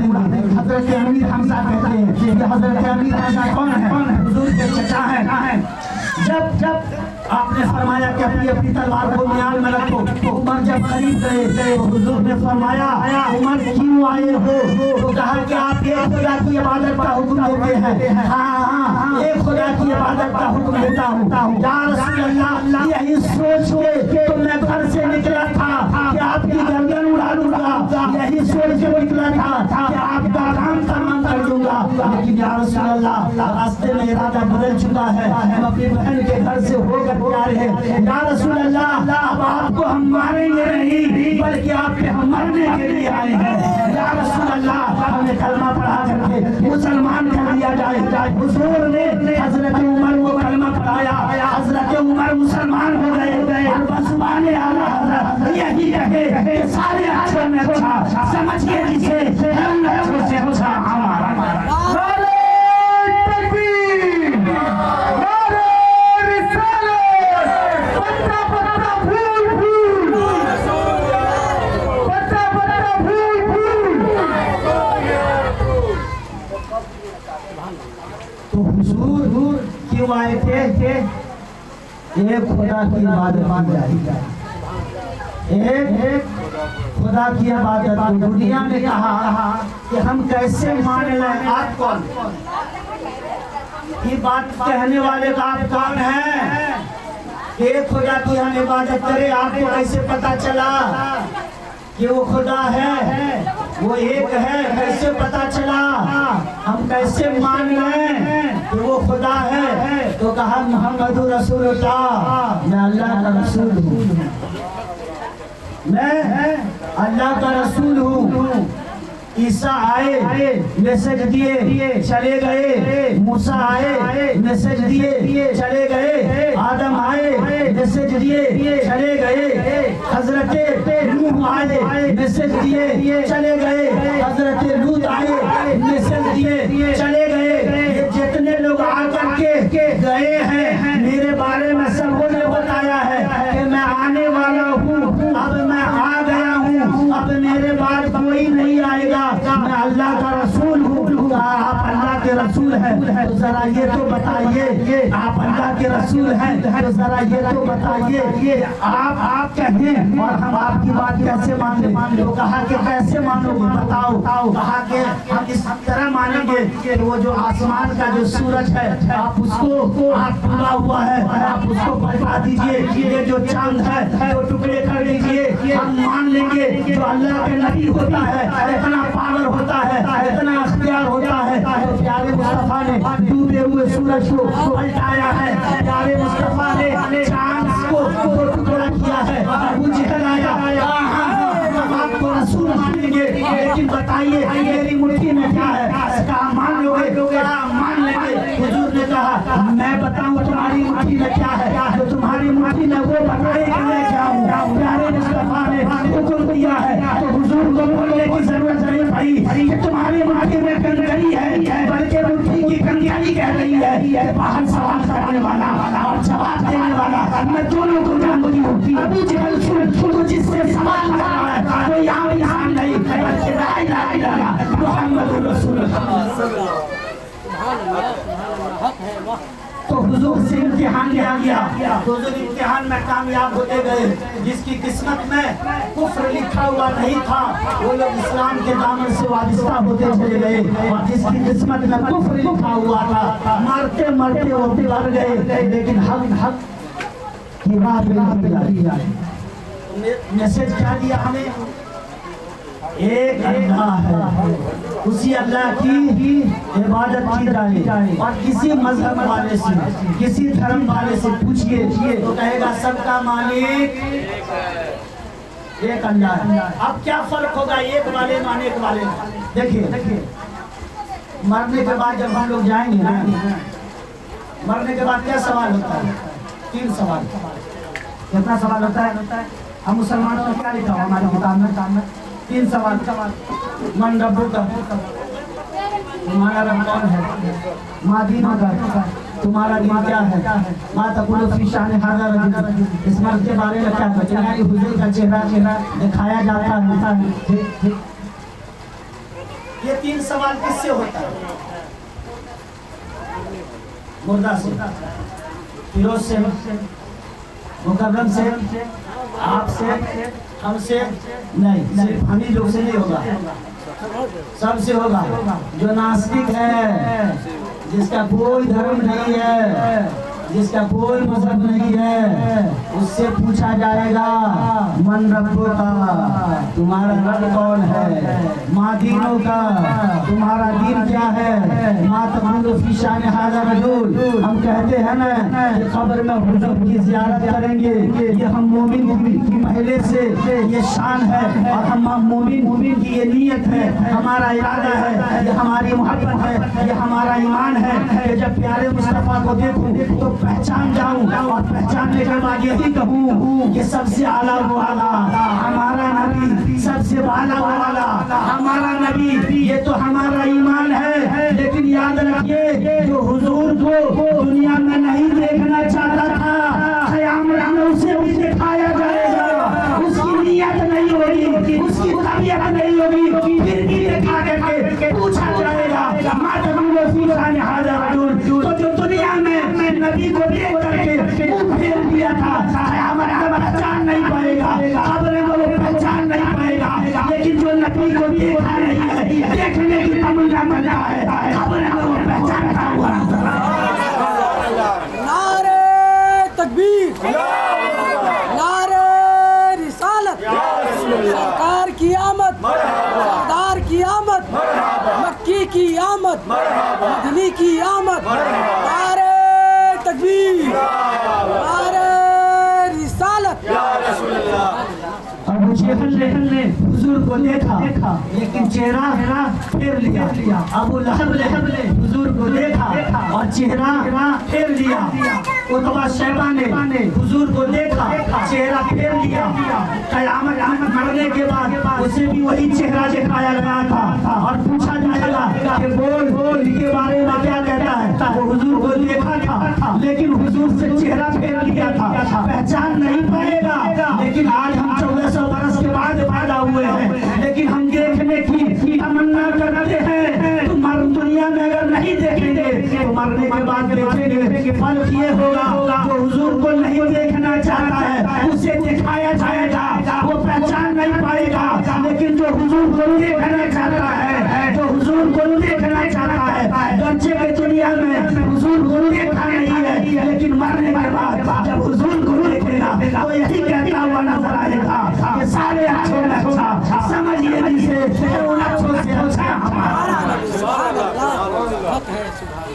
اڑائیں گے۔ حضرت امیر حمزہ کہتے ہیں کہ حضرت امیر حمزہ کون ہے؟ حضور کے چچا ہیں۔ جب آپ نے فرمایا کہ اپنی تلوار کو میان میں رکھو، عمر جب قریب گئے تو حضور نے فرمایا عمر کیوں آئے ہو؟ تو کہا کہ آپ ایک خدا کی عبادت کا حکم دیتے ہیں۔ ہاں ایک خدا کی عبادت کا حکم دیتا ہوں۔ یا رسول اللہ، یہی سوچ کے تو میں گھر سے نکلا تھا کہ آپ کی گردن اڑا دوں گا، یہی سوچ کے نکلا تھا کہ آپ کا کام تمام کر دوں گا، لیکن یا رسول اللہ راستے میں ارادہ بدل چکا ہے، ہم اپنی بہن کے گھر سے ہو کر پیار ہے۔ یا رسول اللہ اب آپ کو ہم ماریں گے نہیں بلکہ آپ کے ہم مرنے کے لیے آئے ہیں۔ یا رسول اللہ ہمیں کلمہ پڑھا کر کے مسلمان کر دیا جائے۔ حضور نے حضرت عمر کو کلمہ پڑھایا، حضرت عمر مسلمان ہو گئے۔ بسمان اعلیٰ حضرت یہی کہے کہ سارے اچھے میں اچھا سمجھ کے جسے ہم اچھے سے اچھا ہمارا۔ تو حضور کیوں آئے تھے؟ ایک خدا کی عبادت کی جائے، ایک خدا کی عبادت۔ دنیا نے کہا کہ ہم کیسے مان لیں آپ کون؟ یہ بات کہنے والے کا آپ کون ہیں؟ ایک خدا کی ہم عبادت کریں، آپ کو کیسے پتا چلا کہ وہ خدا ہے، وہ ایک ہے؟ کیسے پتا چلا؟ ہم کیسے مان لیں کہ وہ خدا ہے؟ تو کہا محمد رسول اللہ، میں اللہ کا رسول ہوں، میں اللہ کا رسول ہوں۔ عیسیٰ آئے میسج دیے چلے گئے، موسیٰ آئے میسج دیے چلے گئے، آدم آئے میسج دیے چلے گئے، حضرت نوح آئے میسج دیے چلے گئے، حضرت لوط آئے میسج دیے چلے گئے۔ یہ جتنے لوگ آ کر کے گئے ہیں میرے بارے میں سب نے بتایا ہے کہ میں آنے والا ہوں، اب میں آ گیا ہوں، اب میرے بعد کوئی نہیں آئے گا، میں اللہ کا رسول ہوں۔ آپ اللہ کے رسول ہیں تو ذرا یہ تو بتائیے، آپ اللہ کے رسول ہیں تو ذرا یہ تو بتائیے آپ کہیں اور ہم آپ کی بات کیسے مان لیں؟ تو کہا کہ کیسے مانو گے بتاؤ؟ کہا کہ ہم اس طرح مانیں گے کہ وہ جو آسمان کا جو سورج ہے آپ اس کو آپ پورا ہوا ہے، آپ اس کو بتا دیجئے، یہ جو چاند ہے وہ ٹکڑے کر دیجئے، ہم مان لیں گے جو اللہ کے نبی ہوتا ہے اتنا پاور ہوتا ہے، اتنا اختیار ہوتا ہے۔ تو پیارے مصطفیٰ نے ڈوبے ہوئے سورج کو پلٹایا ہے، پیارے مصطفیٰ نے چاند کو ٹکڑا کیا ہے، مجھے ہلایا۔ آپ کو رسول مانیں گے لیکن بتائیے میری مٹھی میں کیا ہے؟ کہا مان لو گے؟ کہا مان لیں گے۔ حضور نے کہا میں بتاؤں تمہاری مٹھی میں کیا ہے؟ جو تمہاری مٹھی میں وہ بتائے کہ میں کیا ہوں۔ پیارے مصطفیٰ نے حکم دیا ہے تو حضور کو بولنے کی ضرورت نہیں پڑی کہ تمہاری مٹھی میں کنکری ہے، بلکہ مٹھی کی کنکری کہہ رہی ہے کہ باہر سوال کرنے والا اور جواب دینے والا میں دونوں کو جانتی ہوں۔ ابھی جہل سن جس سے سوال کر رہا ہے وہ یہاں انسان نہیں بلکہ لا الہ الا اللہ محمد رسول اللہ۔ تو حضور سے امتحان لیا گیا، حضور امتحان میں کامیاب ہوتے گئے۔ جس کی قسمت میں کفر لکھا ہوا نہیں تھا وہ لوگ اسلام کے دامن سے وابستہ ہوتے چلے گئے، اور جس کی قسمت میں کفر لکھا ہوا تھا مرتے مرتے وہ بگڑ گئے، لیکن حق کی بات نہیں آئی۔ میسج کیا دیا ہمیں؟ ایک اللہ ہے، اسی اللہ کی عبادت کی جائے، اور کسی مذہب والے سے کسی دھرم والے سے پوچھئے تو کہے گا سب کا مالک ایک اللہ ہے۔ اب کیا فرق ہوگا ایک والے مانے ایک والے؟ دیکھیے مرنے کے بعد جب ہم لوگ جائیں گے نا، مرنے کے بعد کیا سوال ہوتا ہے؟ 3 سوال۔ کتنا سوال ہوتا ہے؟ ہم مسلمانوں نے کیا لکھا ہوا ہماری کتاب میں؟ 3 سوال۔ من ربک، تمہارا رب کون ہے؟ ما دینک، تمہارا دین کیا ہے؟ ما تقول فی شأن ھذا الرجل، اس مرد کے بارے میں کیا کہتے ہیں؟ حضور کا چہرہ دکھایا جاتا ہے۔ یہ 3 سوال کس سے ہوتا ہے؟ مردہ سے، فیروز سے، مکرم سے، آپ سے، ہم سے نہیں، صرف ہم ہی لوگ سے نہیں ہوگا، سب سے ہوگا۔ جو ناستک ہے، جس کا کوئی دھرم نہیں ہے، جس کا کوئی مذہب نہیں ہے، اس سے پوچھا جائے گا من ربو کا، تمہارا رب کون ہے؟ ما دینوں کا، تمہارا دین کیا ہے؟ ما تقول فی شان ھذا رجل، ہم کہتے ہیں نا کہ قبر میں حضور کی زیارت کریں گے، یہ ہم مومن کی پہلے سے یہ شان ہے، اور ہم مومن کی یہ نیت ہے، ہمارا ارادہ ہے، یہ ہماری محبت ہے، یہ ہمارا ایمان ہے کہ جب پیارے مصطفیٰ کو دیکھوں تو پہچان جاؤں، اور پہچاننے کے بعد یہی کہوں کہ سب سے اعلیٰ وہ اعلیٰ ہمارا نبی، سب سے اعلیٰ وہ اعلیٰ ہمارا نبی۔ یہ تو ہمارا ایمان ہے، لیکن یاد رکھیے جو حضور کو دنیا میں نہیں دیکھنا چاہتا تھا، قیامت میں اسے بھی دکھایا جائے گا۔ اس کی نیت نہیں ہوگی، اس کی طبیعت نہیں ہوگی، پھر بھی دکھا کے پوچھا جائے گا ما تقول فی شان ھذا رجل۔ تو جو دنیا میں نبی کو دیکھ کر کے منہ پھیر دیا تھا، قیامت میں پہچان نہیں پائے گا، قبر میں وہ پہچان نہیں پائے گا، لیکن جو نبی کو دیکھا نہیں ہے، دیکھنے کی تمنا کرتا ہے، قبر میں وہ پہچانتا ہوا۔ نعرہ تکبیر، نعرہ رسالت، سرکار کی آمد، سردار کی آمد، مکی کی آمد، مدنی کی آمد، نعرہ تکبیر، نعرہ رسالت۔ ابو جہل نے حضور کو دیکھا لیکن چہرہ پھیر لیا، ابو لہب نے حضور کو دیکھا اور چہرہ پھیر لیا، عتبہ شیبہ نے حضور کو دیکھا، چہرہ پھیر لیا۔ قیامت مرنے کے بعد اسے بھی وہی چہرہ دکھایا گیا تھا، اور پوچھا جائے گا کہ بول کے بارے میں کیا کہتا ہے؟ وہ حضور کو دیکھا تھا لیکن حضور سے چہرہ پھیر لیا تھا، پہچان نہیں پائے گا۔ لیکن آج ہم 1400 برس کے بعد پیدا ہوئے ہیں، لیکن ہم دیکھنے کی تمنا کرتے ہیں۔ تم دنیا میں اگر نہیں دیکھیں گے تو مرنے کے بعد دیکھیں گے۔ فرق یہ ہوگا جو حضور کو نہیں دیکھنا چاہتا ہے اسے دکھایا جائے گا، وہ پہچان نہیں پائے گا، لیکن جو حضور کو دیکھنا چاہتا ہے، جو حضور کو دیکھنا چاہتا ہے، بچے کے دنیا میں حضور کو دیکھا نہیں ہے، لیکن مرنے کے بعد جب حضور کو دیکھے گا تو یہی کہتا ہوا نظر آئے گا کہ سارے اچھوں میں اچھا سمجھیے جسے ان اچھوں سے اچھا ہمارا۔ سبحان اللہ، حق ہے، سبحان اللہ۔